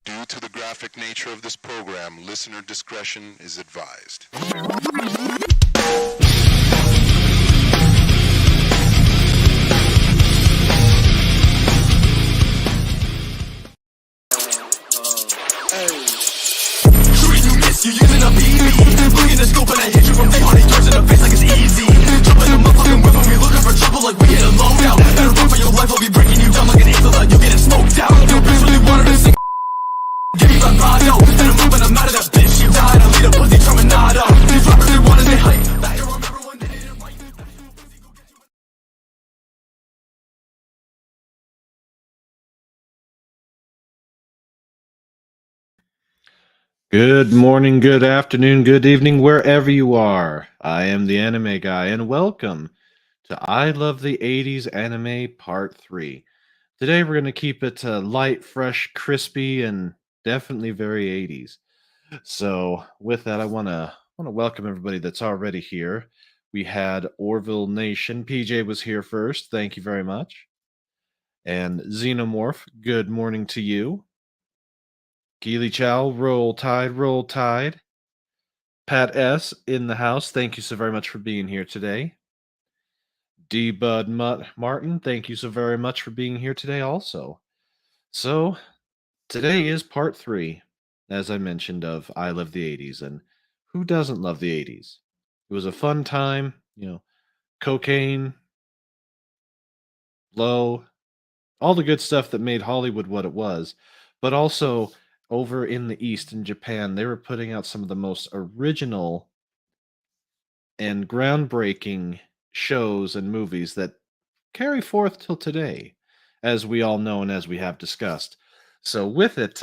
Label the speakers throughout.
Speaker 1: Due to the graphic nature of this program, listener discretion is advised.
Speaker 2: You using a BB, look in the scope and I hit you from 300 yards in the face like it's easy. Jump in the motherfucking whip and we looking for trouble like we hit a loadout. Better run for your life, I'll be breaking you down like an angel that you getting smoked out. Your bitch really wanted to sing. Give me vibrato, better move and I'm out of that bitch. You died, I lead a pussy terminado. These rappers they wanted they hype. I can remember when they didn't write.
Speaker 3: Good morning, good afternoon, good evening, wherever you are. I am the Anime Guy, and welcome to I Love the 80s Anime Part 3. Today we're going to keep it light, fresh, crispy, and definitely very 80s. So with that, I want to welcome everybody that's already here. We had Orville Nation. PJ was here first. Thank you very much. And Xenomorph, good morning to you. Keely Chow, roll tide, roll tide. Pat S. in the house, thank you so very much for being here today. D. Bud Martin, thank you so very much for being here today also. So, today is part 3, as I mentioned, of I Love the 80s. And who doesn't love the 80s? It was a fun time, cocaine, blow, all the good stuff that made Hollywood what it was. But also, over in the East, in Japan, they were putting out some of the most original and groundbreaking shows and movies that carry forth till today, as we all know and as we have discussed. So, with it,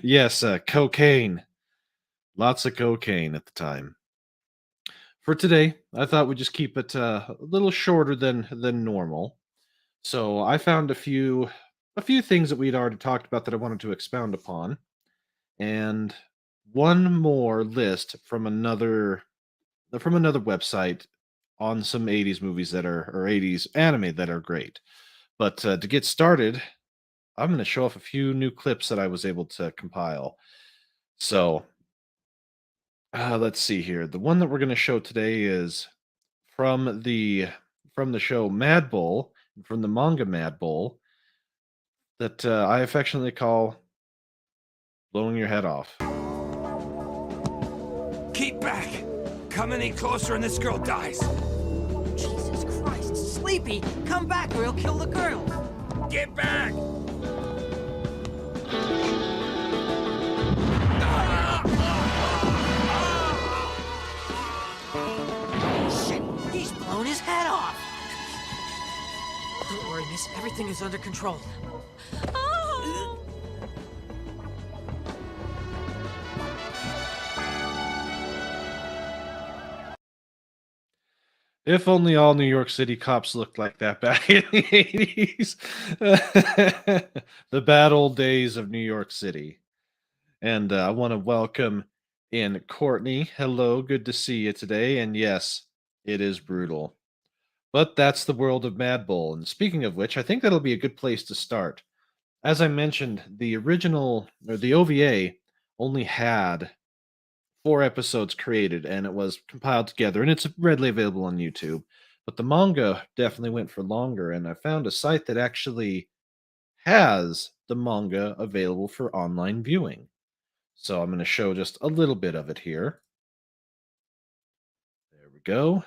Speaker 3: yes, cocaine, lots of cocaine at the time. For today, I thought we'd just keep it a little shorter than normal. So, I found a few things that we'd already talked about that I wanted to expound upon, and one more list from another website on some 80s movies that are or 80s anime that are great. But to get started, I'm going to show off a few new clips that I was able to compile. So let's see here. The one that we're going to show today is from the show Mad Bull, from the manga Mad Bull, that I affectionately call "Blowing Your Head Off."
Speaker 4: Keep back! Come any closer and this girl dies.
Speaker 5: Jesus Christ, Sleepy, come back or he'll kill the girl.
Speaker 4: Get back!
Speaker 5: Shit, he's blown his head off. Don't worry, miss, everything is under control.
Speaker 3: If only all New York City cops looked like that back in the 80s. The bad old days of New York City. And I want to welcome in Courtney. Hello, good to see you today. And yes, it is brutal. But that's the world of Mad Bull. And speaking of which, I think that'll be a good place to start. As I mentioned, the original, or the OVA, only had 4 episodes created and it was compiled together and it's readily available on YouTube. But the manga definitely went for longer, and I found a site that actually has the manga available for online viewing. So I'm going to show just a little bit of it here. There we go.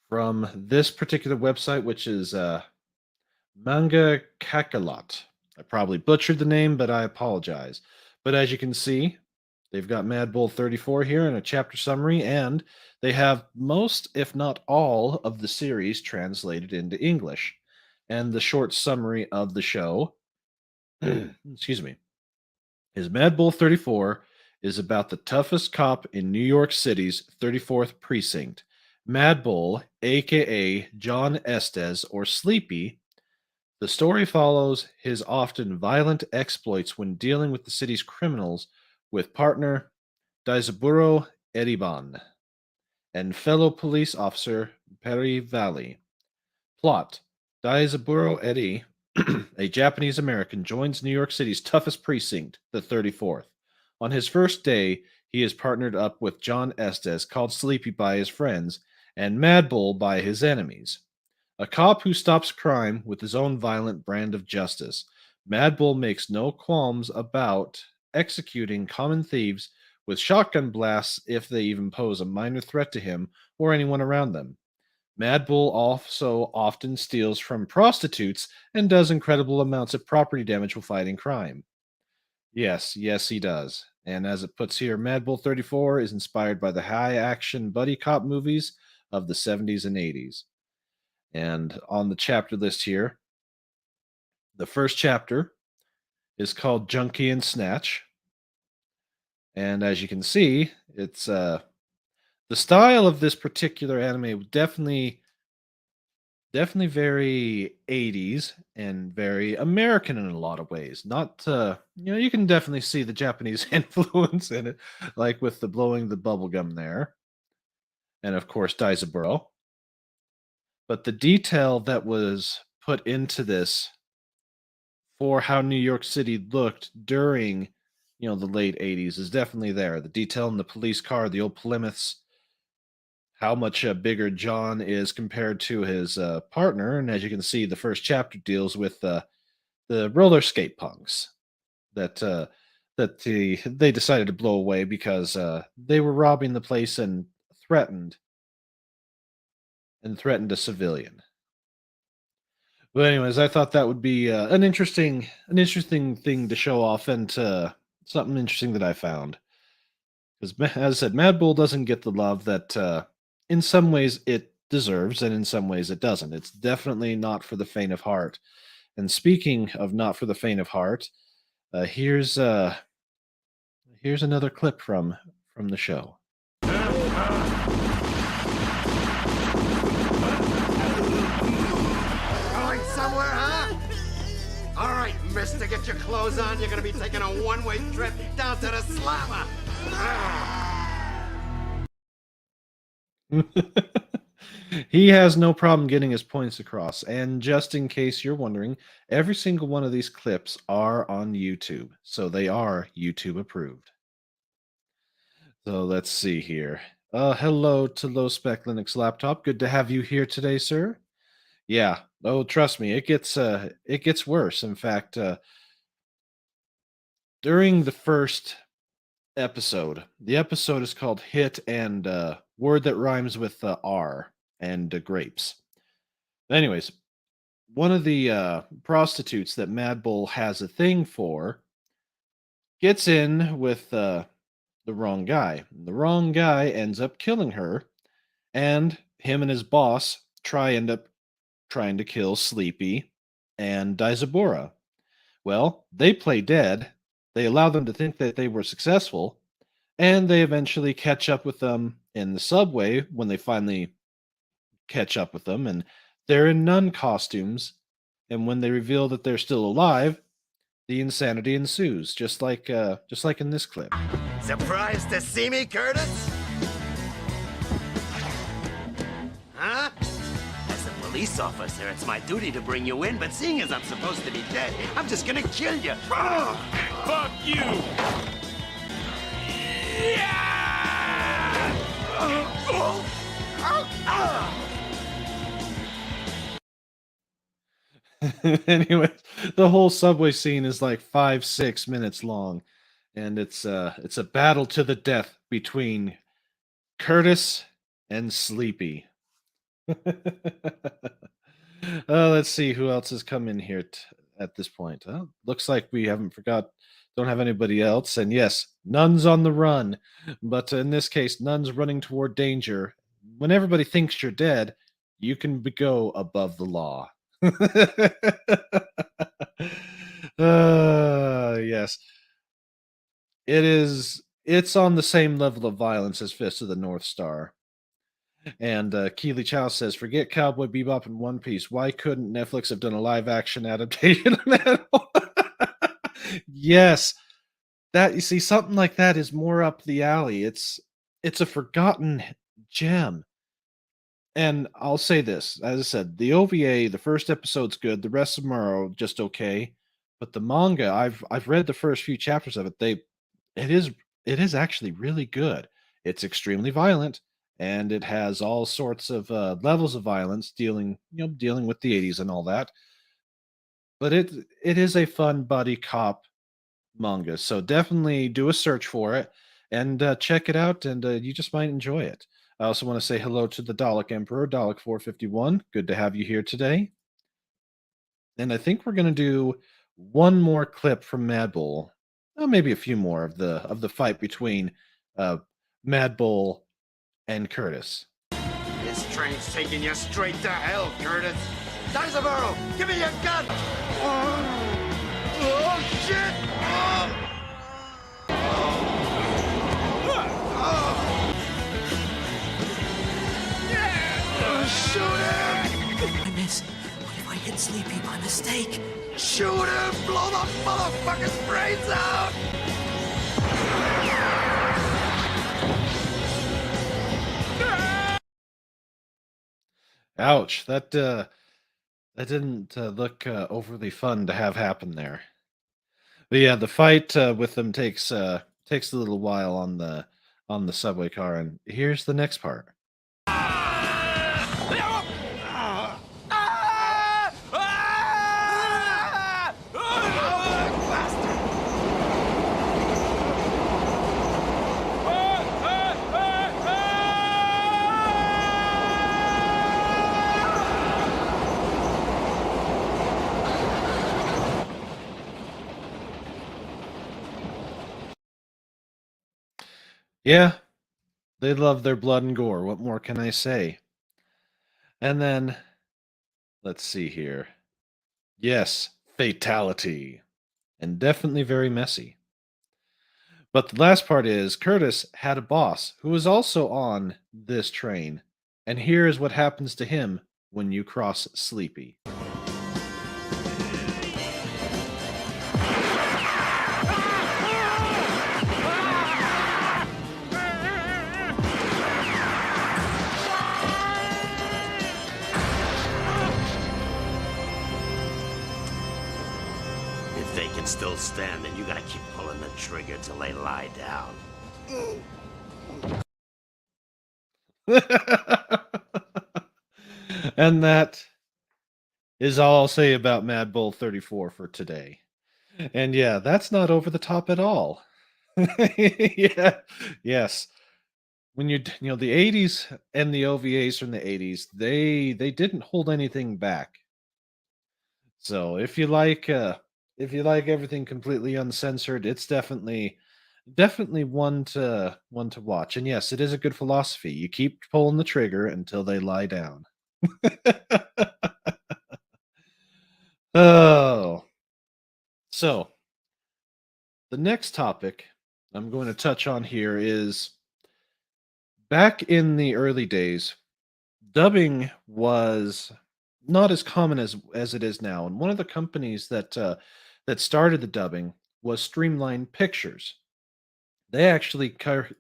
Speaker 3: From this particular website, which is Manga Kakalot. I probably butchered the name, but I apologize. But as you can see, they've got Mad Bull 34 here in a chapter summary, and they have most, if not all, of the series translated into English. And the short summary of the show, excuse me, is Mad Bull 34 is about the toughest cop in New York City's 34th precinct. Mad Bull, aka John Estes or Sleepy. The story follows his often violent exploits when dealing with the city's criminals with partner Daizaburo Eriban and fellow police officer Perry Valley. Plot: Daizaburo Eri A Japanese American joins New York City's toughest precinct, the 34th. On his first day, he is partnered up with John Estes, called Sleepy by his friends, and Mad Bull by his enemies. A cop who stops crime with his own violent brand of justice, Mad Bull makes no qualms about executing common thieves with shotgun blasts if they even pose a minor threat to him or anyone around them. Mad Bull also often steals from prostitutes and does incredible amounts of property damage while fighting crime. Yes, yes, he does. And as it puts here, Mad Bull 34 is inspired by the high action buddy cop movies of the 70s and 80s. And on the chapter list here, the first chapter is called Junkie and Snatch. And as you can see, it's the style of this particular anime definitely very 80s and very American in a lot of ways. Not you can definitely see the Japanese influence in it, like with the blowing the bubble gum there. And of course Daizaburo. But the detail that was put into this for how New York City looked during, the late 80s is definitely there. The detail in the police car, the old Plymouths, how much bigger John is compared to his partner. And as you can see, the first chapter deals with the roller skate punks that they decided to blow away because they were robbing the place and threatened a civilian. But anyways, I thought that would be an interesting thing to show off, and something interesting that I found. Because as I said, Mad Bull doesn't get the love that in some ways it deserves, and in some ways it doesn't. It's definitely not for the faint of heart. And speaking of not for the faint of heart, here's another clip from the show.
Speaker 6: Going somewhere, huh? All right, mister, get your clothes on. You're gonna be taking a one-way trip down to the slammer.
Speaker 3: He has no problem getting his points across. And just in case you're wondering, every single one of these clips are on YouTube. So they are YouTube approved. So let's see here. Hello to Low Spec Linux Laptop. Good to have you here today, sir. Yeah. Oh, trust me, it gets worse. In fact, during the first episode, the episode is called Hit and Word That Rhymes with R and Grapes. Anyways, one of the prostitutes that Mad Bull has a thing for gets in with the wrong guy. The wrong guy ends up killing her, and him and his boss end up trying to kill Sleepy and Daizabura. Well, they play dead. They allow them to think that they were successful, and they eventually catch up with them in the subway when they finally catch up with them, and they're in nun costumes. And when they reveal that they're still alive, the insanity ensues, just like in this clip.
Speaker 6: Surprised to see me, Curtis? Huh? As a police officer, it's my duty to bring you in, but seeing as I'm supposed to be dead, I'm just gonna kill you.
Speaker 4: Fuck you!
Speaker 3: Anyway, the whole subway scene is like 5-6 minutes long, and it's a battle to the death between Curtis and Sleepy. Let's see who else has come in here at this point. Looks like we don't have anybody else. And yes, nuns on the run, but in this case, nuns running toward danger. When everybody thinks you're dead, you can go above the law. Yes. It's on the same level of violence as Fist of the North Star. And Keely Chow says, forget Cowboy Bebop and One Piece. Why couldn't Netflix have done a live action adaptation of that? Yes. That, you see, something like that is more up the alley. It's a forgotten gem. And I'll say this, as I said, the OVA, the first episode's good, the rest of them are just okay. But the manga, I've read the first few chapters of it. It is it is actually really good. It's extremely violent, and it has all sorts of levels of violence, dealing with the 80s and all that. But it is a fun buddy cop manga, so definitely do a search for it and check it out, and you just might enjoy it. I also want to say hello to the Dalek Emperor, Dalek 451. Good to have you here today. And I think we're going to do one more clip from Mad Bull, maybe a few more of the fight between uh, Mad Bull and Curtis.
Speaker 6: This train's taking you straight to hell, Curtis. Diceboro, give me your gun! Oh, shit! Shoot him!
Speaker 5: I miss. What if I hit Sleepy by mistake?
Speaker 6: Shoot him! Blow the motherfucker's brains out!
Speaker 3: Ouch! That didn't look overly fun to have happen there. But yeah, the fight with them takes a little while on the subway car, and here's the next part. Yeah, they love their blood and gore. What more can I say? And then let's see here. Yes, fatality, and definitely very messy. But the last part is Curtis had a boss who was also on this train, and here is what happens to him when you cross Sleepy.
Speaker 6: If they can still stand, then you gotta keep pulling the trigger till they lie down.
Speaker 3: And that is all I'll say about Mad Bull 34 for today. And yeah, that's not over the top at all. Yeah, yes. When the 80s and the OVAs from the 80s, they didn't hold anything back. So if you like everything completely uncensored, it's definitely one to watch. And yes, it is a good philosophy. You keep pulling the trigger until they lie down. Oh. So, the next topic I'm going to touch on here is back in the early days, dubbing was not as common as it is now. And one of the companies that started the dubbing was Streamline Pictures. They actually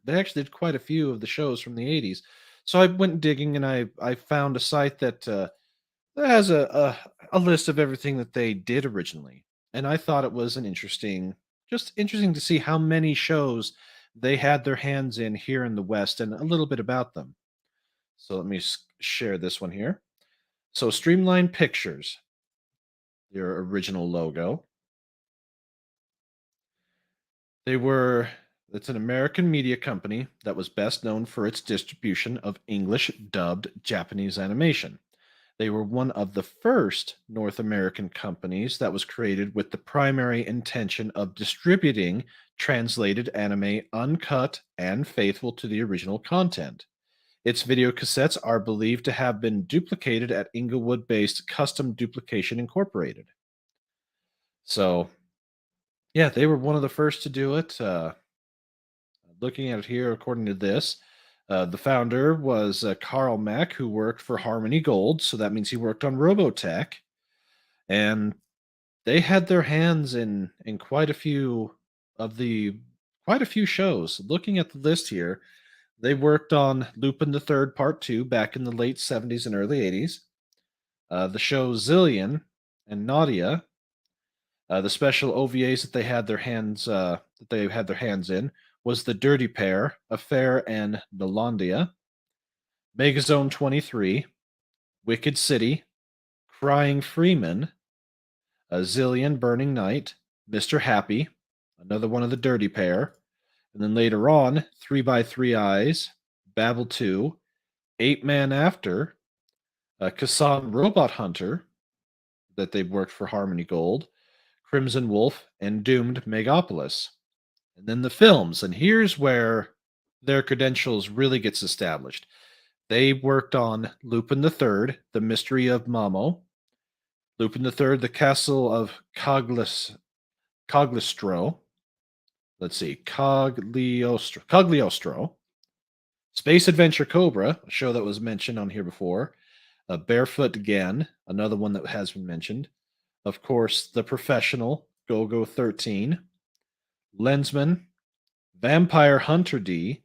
Speaker 3: did quite a few of the shows from the 80s. So I went digging and I found a site that has a list of everything that they did originally. And I thought it was just interesting to see how many shows they had their hands in here in the West and a little bit about them. So let me share this one here. So Streamline Pictures, their original logo. They were it's an American media company that was best known for its distribution of English dubbed Japanese animation. They were one of the first North American companies that was created with the primary intention of distributing translated anime uncut and faithful to the original content. Its video cassettes are believed to have been duplicated at Inglewood based Custom Duplication Incorporated. So, yeah, they were one of the first to do it. Looking at it here, according to this, the founder was Carl Mack, who worked for Harmony Gold. So that means he worked on Robotech. And they had their hands in quite a few of the quite a few shows. Looking at the list here, They worked on Lupin the Third Part 2 back in the late 70s and early 80s. The show Zillion and Nadia, the special OVAs that they had their hands in was The Dirty Pair, Affair, and Nolandia. Megazone 23, Wicked City, Crying Freeman, A Zillion, Burning Night, Mr. Happy, another one of the Dirty Pair, and then later on, 3 by 3 Eyes, Babel 2, 8 Man After, Kassan Robot Hunter, that they worked for Harmony Gold, Crimson Wolf, and Doomed Megapolis. And then the films, and here's where their credentials really gets established. They worked on Lupin the Third, The Mystery of Mamo, Lupin the Third, The Castle of Cogliostro. Let's see, Cogliostro. Space Adventure Cobra, a show that was mentioned on here before. Barefoot Gen, another one that has been mentioned. Of course, The Professional, Go-Go 13. Lensman, Vampire Hunter D,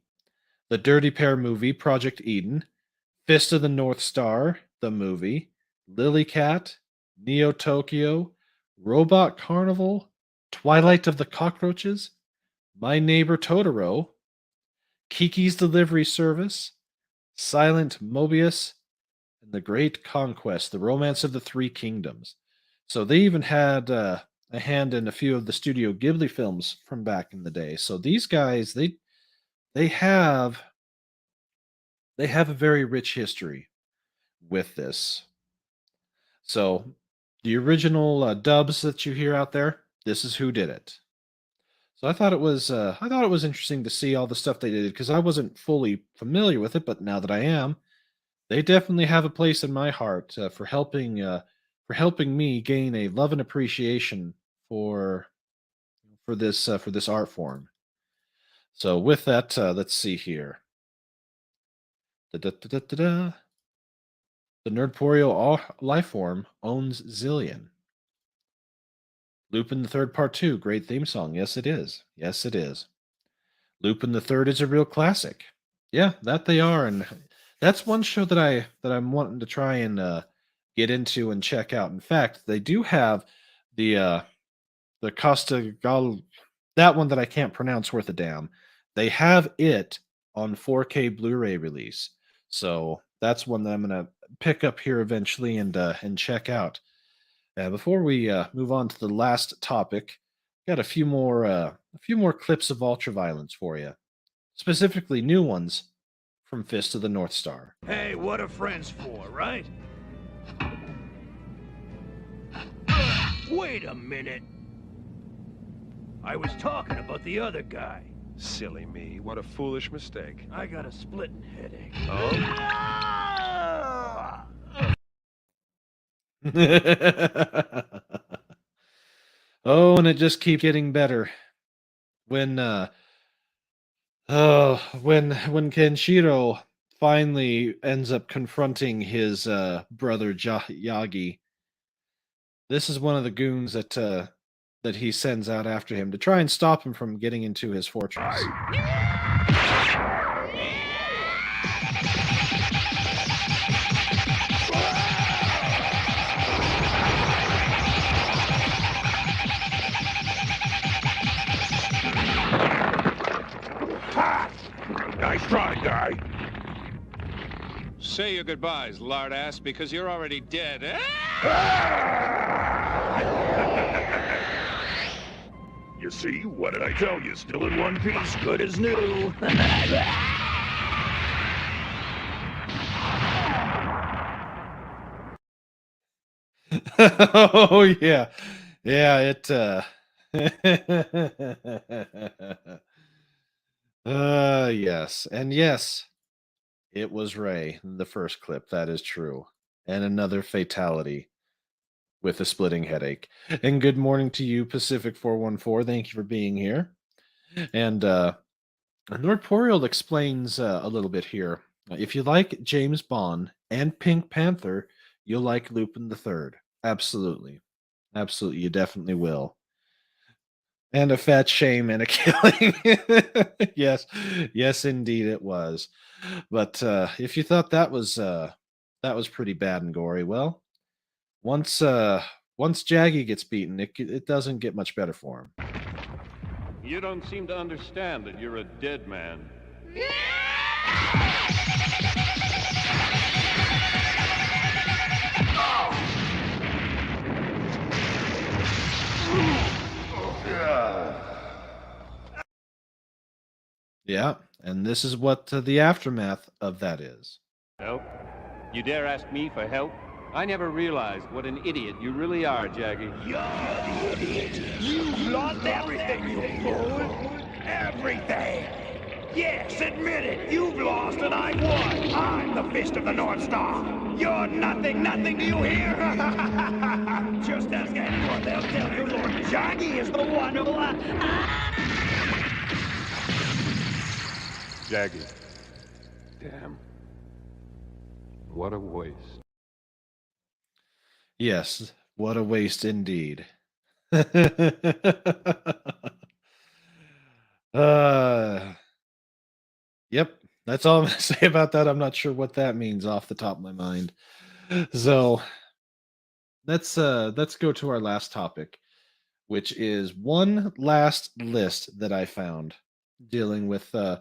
Speaker 3: The Dirty Pair movie, Project Eden, Fist of the North Star, the movie, Lily Cat, Neo Tokyo, Robot Carnival, Twilight of the Cockroaches, My Neighbor Totoro, Kiki's Delivery Service, Silent Mobius, and The Great Conquest, The Romance of the Three Kingdoms. So they even had a hand in a few of the Studio Ghibli films from back in the day. So these guys, they have a very rich history with this. So the original dubs that you hear out there, this is who did it. So I thought it was interesting to see all the stuff they did because I wasn't fully familiar with it, but now that I am, they definitely have a place in my heart for helping me gain a love and appreciation for for this art form. So with that, let's see here. Da-da-da-da-da-da. The Nerdporeal life form owns Zillion. Lupin the Third Part 2, great theme song. Yes, it is. Yes, it is. Lupin the Third is a real classic. Yeah, that they are, and that's one show that I'm wanting to try and get into and check out. In fact, they do have the Costa Gal, that one that I can't pronounce worth a damn. They have it on 4K Blu-ray release, so that's one that I'm gonna pick up here eventually and check out. Before we move on to the last topic, got a few more clips of ultraviolence for you, specifically new ones from Fist of the North Star.
Speaker 4: Hey, what are friends for, right? Wait a minute. I was talking about the other guy.
Speaker 7: Silly me. What a foolish mistake.
Speaker 4: I got a splitting headache.
Speaker 3: Oh, and it just keeps getting better. When when Kenshiro finally ends up confronting his brother Yagi, this is one of the goons that he sends out after him to try and stop him from getting into his fortress.
Speaker 7: Nice try, guy.
Speaker 8: Say your goodbyes, lard ass, because you're already dead.
Speaker 7: You see? What did I tell you? Still in one piece, good as new.
Speaker 3: Oh yeah. Yeah, it yes. And yes, it was Ray in the first clip. That is true. And another fatality with a splitting headache. And good morning to you, Pacific 414. Thank you for being here. And Nordporial explains a little bit here. If you like James Bond and Pink Panther, you'll like Lupin the Third. Absolutely. Absolutely. You definitely will. And a fat shame and a killing. Yes, yes, indeed it was. But if you thought that was pretty bad and gory, well, once once Jaggy gets beaten, it doesn't get much better for him.
Speaker 8: You don't seem to understand that you're a dead man.
Speaker 3: Yeah, and this is what the aftermath of that is.
Speaker 8: Help? You dare ask me for help? I never realized what an idiot you really are, Jaggy.
Speaker 7: You're an idiot. You've lost everything, you fool. Everything. Yes, admit it. You've lost and I won. I'm the Fist of the North Star. You're nothing, nothing, do you hear? Just ask anyone. They'll tell you Lord Jaggy is the one who...
Speaker 8: Jaggy. Damn. What a waste.
Speaker 3: Yes, what a waste indeed. Yep, that's all I'm gonna say about that. I'm not sure what that means off the top of my mind. So let's go to our last topic, which is one last list that I found dealing with the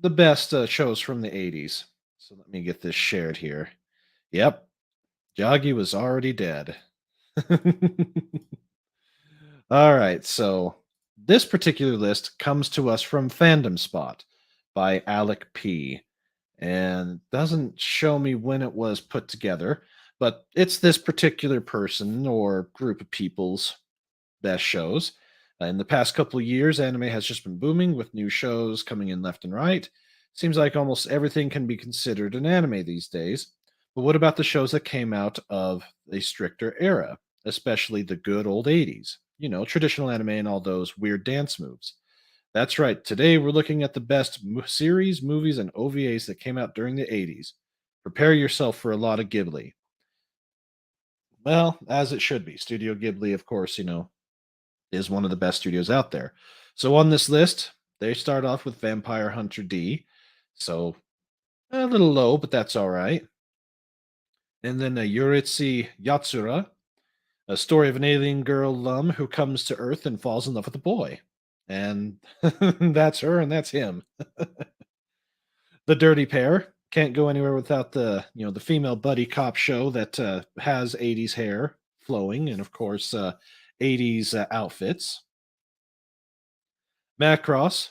Speaker 3: best shows from the 80s. So let me get this shared here. Yep, Joggy was already dead. All right, so this particular list comes to us from Fandom Spot by Alec P. And doesn't show me when it was put together, but it's this particular person or group of people's best shows. In the past couple of years, anime has just been booming with new shows coming in left and right. Seems like almost everything can be considered an anime these days. But what about the shows that came out of a stricter era, especially the good old 80s? You know, traditional anime and all those weird dance moves. That's right. Today we're looking at the best series, movies, and OVAs that came out during the 80s. Prepare yourself for a lot of Ghibli. Well, as it should be. Studio Ghibli, of course, is one of the best studios out there. So on this list, they start off with Vampire Hunter D. So a little low, but that's all right. And then Yuritsi Yatsura, a story of an alien girl Lum who comes to Earth and falls in love with a boy. And that's her and that's him. The Dirty Pair can't go anywhere without the female buddy cop show that has 80s hair flowing and of course 80s outfits. Macross,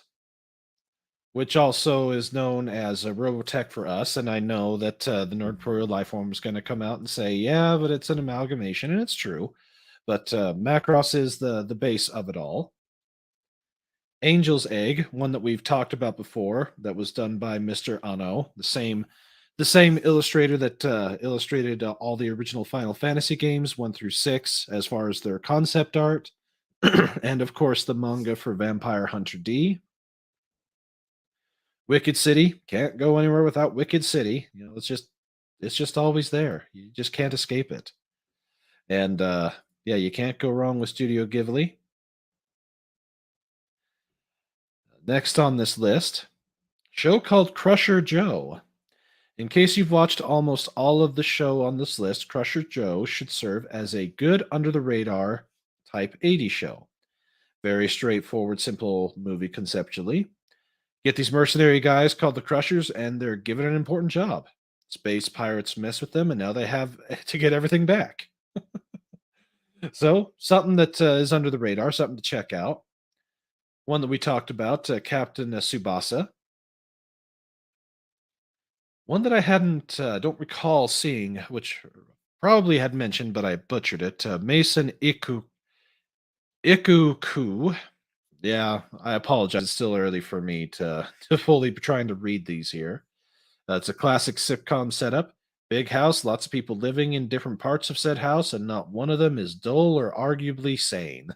Speaker 3: which also is known as a Robotech for us, and I know that the Nord Pro Life Form is going to come out and say, yeah, but it's an amalgamation, and it's true. But Macross is the base of it all. Angel's Egg, one that we've talked about before, that was done by Mr. Ano, the same illustrator that illustrated all the original Final Fantasy games 1 through 6 as far as their concept art, and of course the manga for Vampire Hunter D. Wicked City, can't go anywhere without Wicked City. It's just always there. You just can't escape it. And yeah, you can't go wrong with Studio Ghibli. Next on this list, show called Crusher Joe. In case you've watched almost all of the show on this list, Crusher Joe should serve as a good under the radar type 80 show. Very straightforward, simple movie conceptually. Get these mercenary guys called the Crushers, and they're given an important job. Space pirates mess with them, and now they have to get everything back. So, something that is under the radar, something to check out. One that we talked about, Captain Tsubasa. One that I don't recall seeing, which probably had mentioned, but I butchered it. Mason Ikuku. Yeah, I apologize. It's still early for me to fully be trying to read these here. It's a classic sitcom setup. Big house, lots of people living in different parts of said house, and not one of them is dull or arguably sane.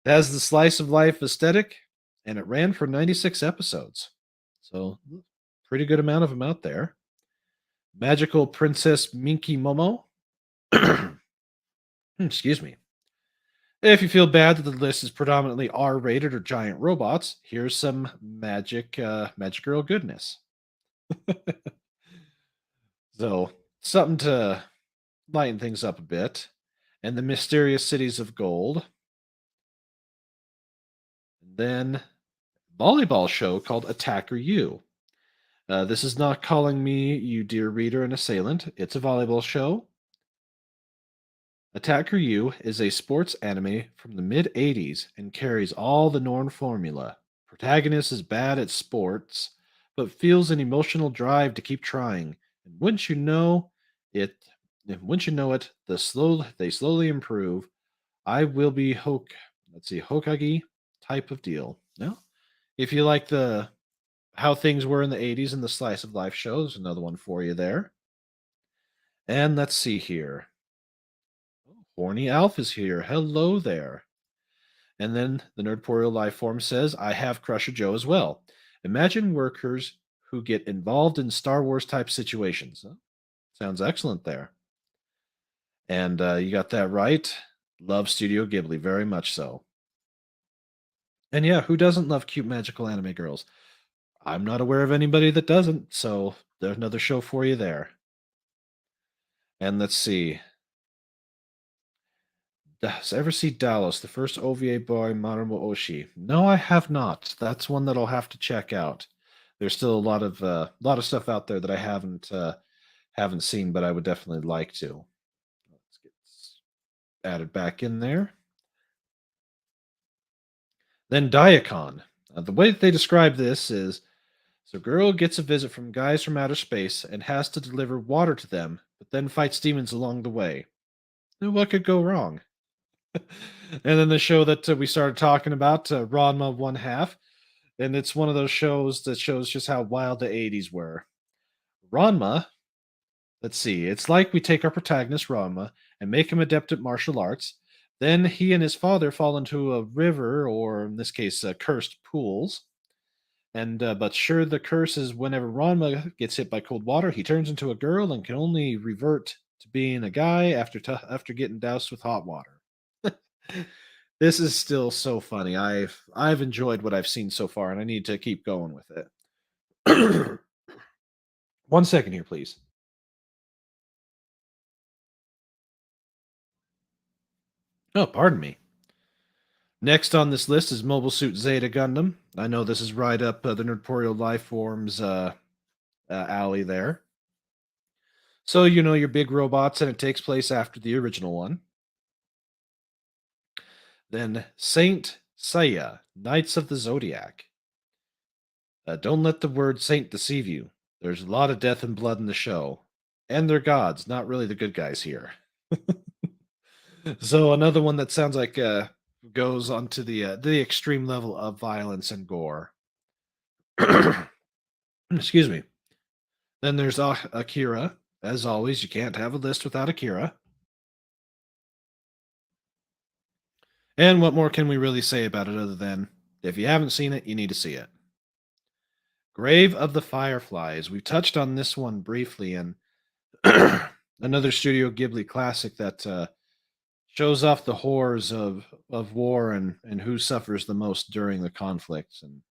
Speaker 3: It has the slice of life aesthetic, and it ran for 96 episodes. So, pretty good amount of them out there. Magical Princess Minky Momo. Excuse me. If you feel bad that the list is predominantly R-rated or giant robots, here's some Magic Girl goodness. So, something to lighten things up a bit. And the Mysterious Cities of Gold. And then volleyball show called Attacker You. This is not calling me, you dear reader, an assailant. It's a volleyball show. Attacker You is a sports anime from the mid 80s and carries all the Norn formula. Protagonist is bad at sports, but feels an emotional drive to keep trying. And it, wouldn't you know it, they slowly improve. I will be Hokage type of deal. No? If you like the how things were in the 80s and the slice of life show, there's another one for you there. And let's see here. Horny Alf is here. Hello there. And then the Nerdporial Life Form says, I have Crusher Joe as well. Imagine workers who get involved in Star Wars type situations. Huh? Sounds excellent there. And you got that right. Love Studio Ghibli, very much so. And yeah, who doesn't love cute magical anime girls? I'm not aware of anybody that doesn't, so there's another show for you there. And let's see. Does ever see Dallas, the first OVA by Marumo Oshii? No, I have not. That's one that I'll have to check out. There's still a lot of stuff out there that I haven't seen, but I would definitely like to. Let's get added back in there. Then Diacon. The way that they describe this is so girl gets a visit from guys from outer space and has to deliver water to them, but then fights demons along the way. Now, what could go wrong? And then the show that we started talking about, Ranma One Half, and it's one of those shows that shows just how wild the 80s were. Ranma, let's see, it's like we take our protagonist Ranma and make him adept at martial arts. Then he and his father fall into a river, or in this case, cursed pools. And but sure, the curse is whenever Ranma gets hit by cold water, he turns into a girl and can only revert to being a guy after getting doused with hot water. This is still so funny. I've enjoyed what I've seen so far, and I need to keep going with it. 1 second here, please. Oh, pardon me. Next on this list is Mobile Suit Zeta Gundam. I know this is right up the Nerdporial Life Forms alley there. So you know your big robots, and it takes place after the original one. Then Saint Seiya, Knights of the Zodiac. Don't let the word saint deceive you. There's a lot of death and blood in the show. And they're gods, not really the good guys here. So another one that sounds like goes onto the extreme level of violence and gore. Excuse me. Then there's Akira. As always, you can't have a list without Akira. And what more can we really say about it other than if you haven't seen it, you need to see it. Grave of the Fireflies. We touched on this one briefly, and another Studio Ghibli classic that shows off the horrors of war and who suffers the most during the conflicts. And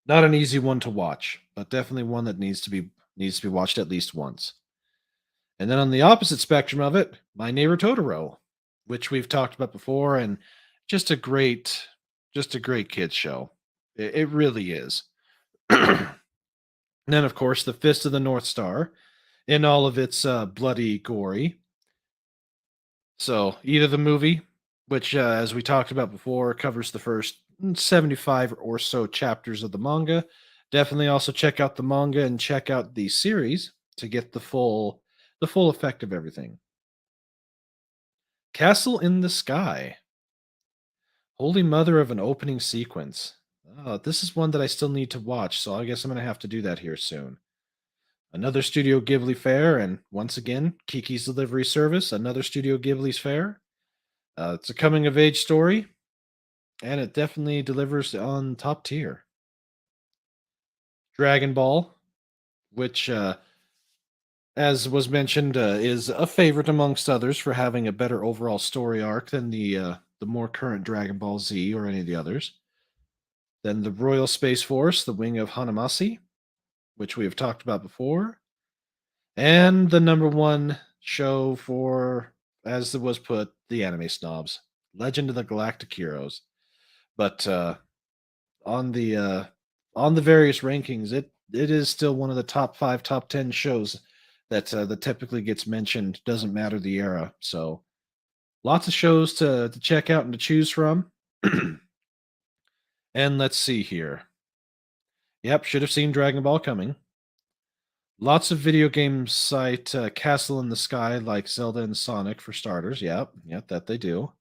Speaker 3: not an easy one to watch, but definitely one that needs to be watched at least once. And then on the opposite spectrum of it, My Neighbor Totoro, which we've talked about before, and just a great, just a great kids show. It really is. And then, of course, The Fist of the North Star, in all of its bloody, gory. So, either the movie, which, as we talked about before, covers the first 75 or so chapters of the manga. Definitely also check out the manga and check out the series to get the full effect of everything. Castle in the Sky. Holy Mother of an opening sequence. Oh, this is one that I still need to watch, so I guess I'm going to have to do that here soon. Another Studio Ghibli fare, and once again, Kiki's Delivery Service, another Studio Ghibli's fare. It's a coming of age story, and it definitely delivers on top tier. Dragon Ball, which as was mentioned, is a favorite amongst others for having a better overall story arc than the more current Dragon Ball Z or any of the others. Then the Royal Space Force, the wing of Hanamasi, which we have talked about before, and the number one show for, as it was put, the anime snobs, Legend of the Galactic Heroes. But on the various rankings, it is still one of the top 5, top 10 shows that typically gets mentioned. Doesn't matter the era. So lots of shows to check out and to choose from. And let's see here. Yep, should have seen Dragon Ball coming. Lots of video game site Castle in the Sky like Zelda and Sonic for starters. Yep, that they do.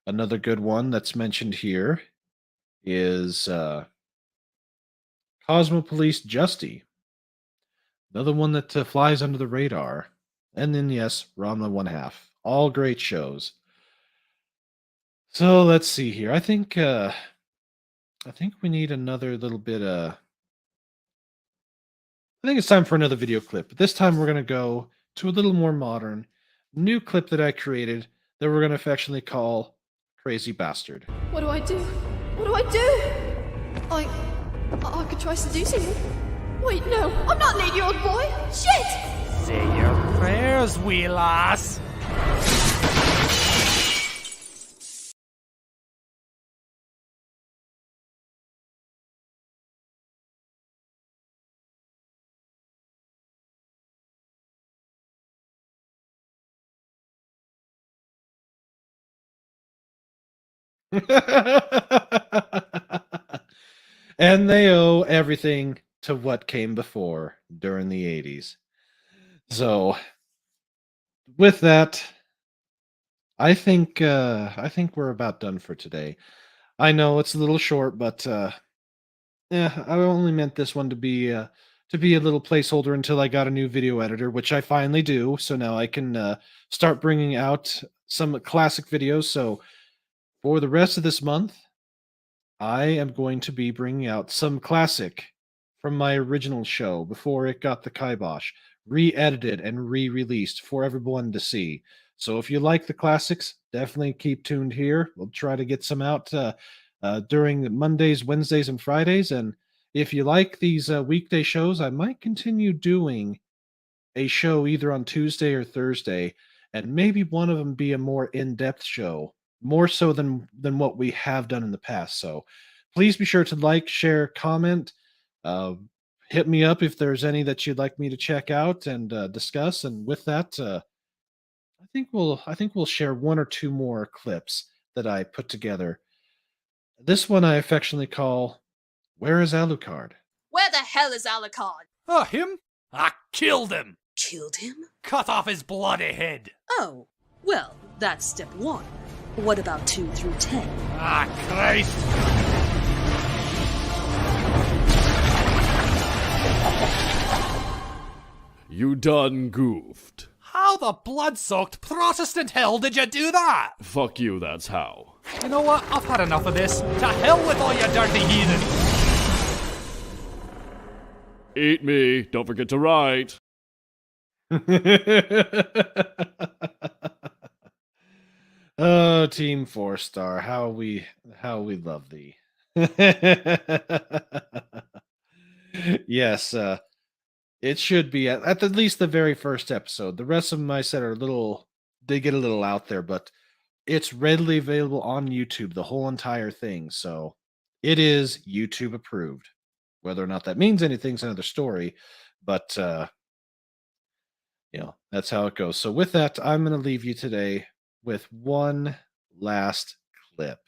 Speaker 3: Another good one that's mentioned here is Cosmo Police Justy. Another one that flies under the radar. And then, yes, Ranma 1/2. All great shows. So let's see here. I think we need another little bit. I think it's time for another video clip. But this time we're going to go to a little more modern, new clip that I created that we're going to affectionately call Crazy Bastard.
Speaker 9: What do I do? What do I do? I could try seducing him. Wait, no, I'm not an 8-year-old boy. Shit!
Speaker 10: Say your prayers, wee lass.
Speaker 3: And they owe everything to what came before during the 80s. So with that, I think we're about done for today. I know it's a little short, but I only meant this one to be a little placeholder until I got a new video editor, which I finally do. So now I can start bringing out some classic videos. So for the rest of this month, I am going to be bringing out some classic from my original show before it got the kibosh, re-edited and re-released for everyone to see. So if you like the classics, definitely keep tuned here. We'll try to get some out during Mondays, Wednesdays, and Fridays. And if you like these weekday shows, I might continue doing a show either on Tuesday or Thursday, and maybe one of them be a more in-depth show, more so than what we have done in the past. So please be sure to like, share, comment, hit me up if there's any that you'd like me to check out and discuss. And with that, I think we'll share one or two more clips that I put together. This one I affectionately call "Where is Alucard?"
Speaker 9: Where the hell is Alucard?
Speaker 10: Oh, him? I killed him.
Speaker 5: Killed him?
Speaker 10: Cut off his bloody head.
Speaker 5: Oh, well, that's step 1. What about 2 through 10?
Speaker 10: Ah, Christ.
Speaker 11: You done goofed.
Speaker 10: How the blood-soaked Protestant hell did you do that?
Speaker 11: Fuck you, that's how.
Speaker 10: You know what? I've had enough of this. To hell with all you dirty heathen.
Speaker 11: Eat me, don't forget to write.
Speaker 3: Oh, Team 4-Star, how we love thee. Yes, it should be at least the very first episode. The rest of them I said they get a little out there, but it's readily available on YouTube, the whole entire thing. So it is YouTube approved. Whether or not that means anything's another story, but that's how it goes. So with that, I'm going to leave you today with one last clip.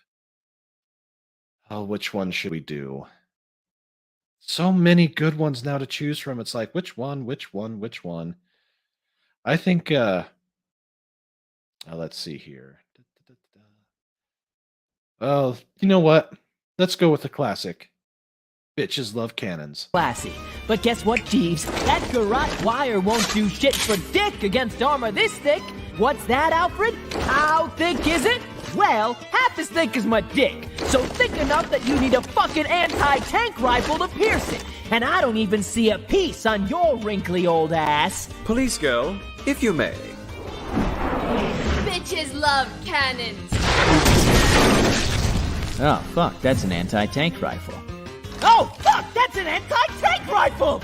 Speaker 3: Oh, which one should we do? So many good ones now to choose from. It's like, which one? I think, let's see here. Oh, you know what? Let's go with the classic. Bitches love cannons.
Speaker 12: Classy. But guess what, Jeeves? That garrote wire won't do shit for dick against armor this thick. What's that, Alfred? How thick is it? Well, half as thick as my dick. So thick enough that you need a fucking anti-tank rifle to pierce it. And I don't even see a piece on your wrinkly old ass.
Speaker 13: Police girl, if you may.
Speaker 9: Bitches love cannons.
Speaker 12: Oh, fuck, that's an anti-tank rifle. Oh, fuck, that's an anti-tank rifle!